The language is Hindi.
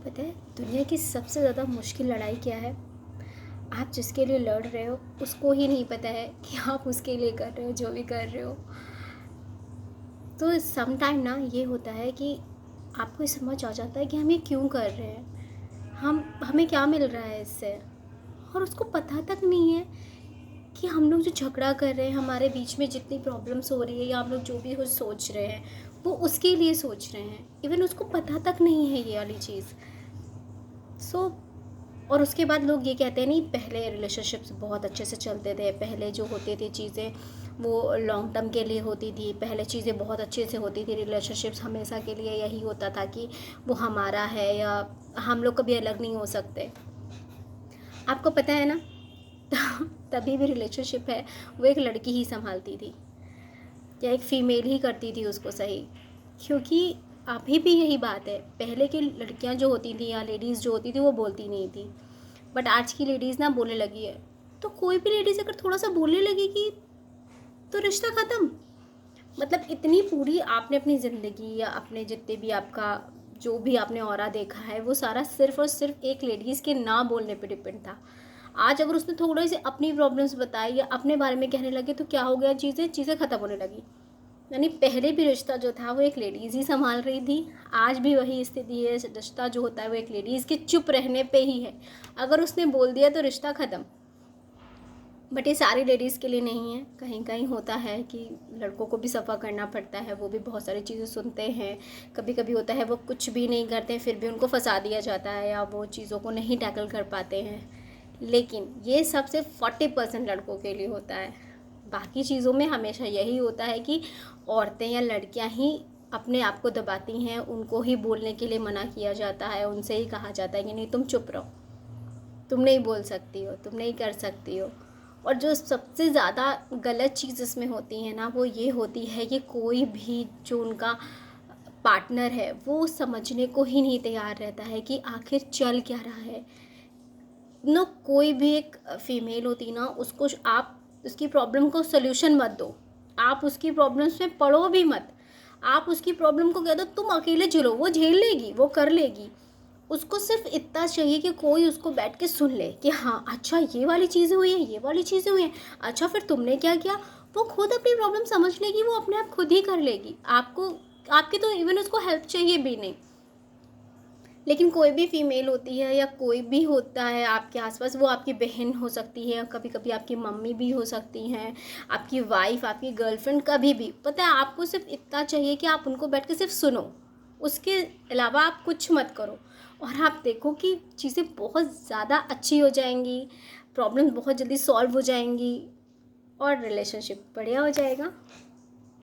पता है दुनिया की सबसे ज़्यादा मुश्किल लड़ाई क्या है? आप जिसके लिए लड़ रहे हो उसको ही नहीं पता है कि आप उसके लिए कर रहे हो जो भी कर रहे हो। तो सम टाइम ना ये होता है कि आपको समझ आ जाता है कि हम ये क्यों कर रहे हैं, हमें क्या मिल रहा है इससे। और उसको पता तक नहीं है कि हम लोग जो झगड़ा कर रहे हैं, हमारे बीच में जितनी प्रॉब्लम्स हो रही है या हम लोग जो भी कुछ सोच रहे हैं वो उसके लिए सोच रहे हैं। इवन उसको पता तक नहीं है ये वाली चीज़। सो और उसके बाद लोग ये कहते हैं नहीं, पहले रिलेशनशिप्स बहुत अच्छे से चलते थे, पहले जो होती थी चीज़ें वो लॉन्ग टर्म के लिए होती थी, पहले चीज़ें बहुत अच्छे से होती थी, रिलेशनशिप्स हमेशा के लिए यही होता था कि वो हमारा है या हम लोग कभी अलग नहीं हो सकते। आपको पता है ना तभी भी रिलेशनशिप है वो एक लड़की ही संभालती थी या एक फ़ीमेल ही करती थी उसको सही। क्योंकि अभी भी यही बात है, पहले की लड़कियां जो होती थी या लेडीज़ जो होती थी वो बोलती नहीं थी, बट आज की लेडीज़ ना बोलने लगी है। तो कोई भी लेडीज़ अगर थोड़ा सा बोलने लगेगी तो रिश्ता ख़त्म। मतलब इतनी पूरी आपने अपनी ज़िंदगी या अपने जितने भी आपका जो भी आपने औरा देखा है वो सारा सिर्फ़ और सिर्फ एक लेडीज़ के ना बोलने पे डिपेंड था। आज अगर उसने थोड़ी सी अपनी प्रॉब्लम्स बताई या अपने बारे में कहने लगे तो क्या हो गया, चीज़ें ख़त्म होने लगी। यानी पहले भी रिश्ता जो था वो एक लेडीज़ ही संभाल रही थी, आज भी वही स्थिति है। रिश्ता जो होता है वो एक लेडीज़ के चुप रहने पे ही है। अगर उसने बोल दिया तो रिश्ता ख़त्म। बट ये सारी लेडीज़ के लिए नहीं है, कहीं कहीं होता है कि लड़कों को भी सफ़र करना पड़ता है, वो भी बहुत सारी चीज़ें सुनते हैं। कभी कभी होता है वो कुछ भी नहीं करते फिर भी उनको फंसा दिया जाता है या वो चीज़ों को नहीं टैकल कर पाते हैं। लेकिन ये सब सिर्फ 40% लड़कों के लिए होता है। बाकी चीज़ों में हमेशा यही होता है कि औरतें या लड़कियां ही अपने आप को दबाती हैं, उनको ही बोलने के लिए मना किया जाता है, उनसे ही कहा जाता है कि नहीं तुम चुप रहो, तुम नहीं बोल सकती हो, तुम नहीं कर सकती हो। और जो सबसे ज़्यादा गलत चीज़ इसमें होती है ना वो ये होती है कि कोई भी जो उनका पार्टनर है वो समझने को ही नहीं तैयार रहता है कि आखिर चल क्या रहा है। नो, कोई भी एक फीमेल होती ना, उसको आप उसकी प्रॉब्लम को सल्यूशन मत दो, आप उसकी प्रॉब्लम्स में पढ़ो भी मत। आप उसकी प्रॉब्लम को कह दो तुम अकेले झेलो, वो झेल लेगी, वो कर लेगी। उसको सिर्फ इतना चाहिए कि कोई उसको बैठ के सुन ले कि हाँ अच्छा ये वाली चीज़ें हुई हैं, ये वाली चीज़ें हुई हैं, अच्छा फिर तुमने क्या किया। वो खुद अपनी प्रॉब्लम समझ लेगी, वो अपने आप खुद ही कर लेगी। आपको आपकी तो इवन उसको हेल्प चाहिए भी नहीं। लेकिन कोई भी फीमेल होती है या कोई भी होता है आपके आसपास, वो आपकी बहन हो सकती है, कभी कभी आपकी मम्मी भी हो सकती हैं, आपकी वाइफ, आपकी गर्लफ्रेंड, कभी भी पता है आपको सिर्फ इतना चाहिए कि आप उनको बैठ के सिर्फ सुनो, उसके अलावा आप कुछ मत करो। और आप देखो कि चीज़ें बहुत ज़्यादा अच्छी हो जाएंगी, प्रॉब्लम बहुत जल्दी सॉल्व हो जाएंगी और रिलेशनशिप बढ़िया हो जाएगा।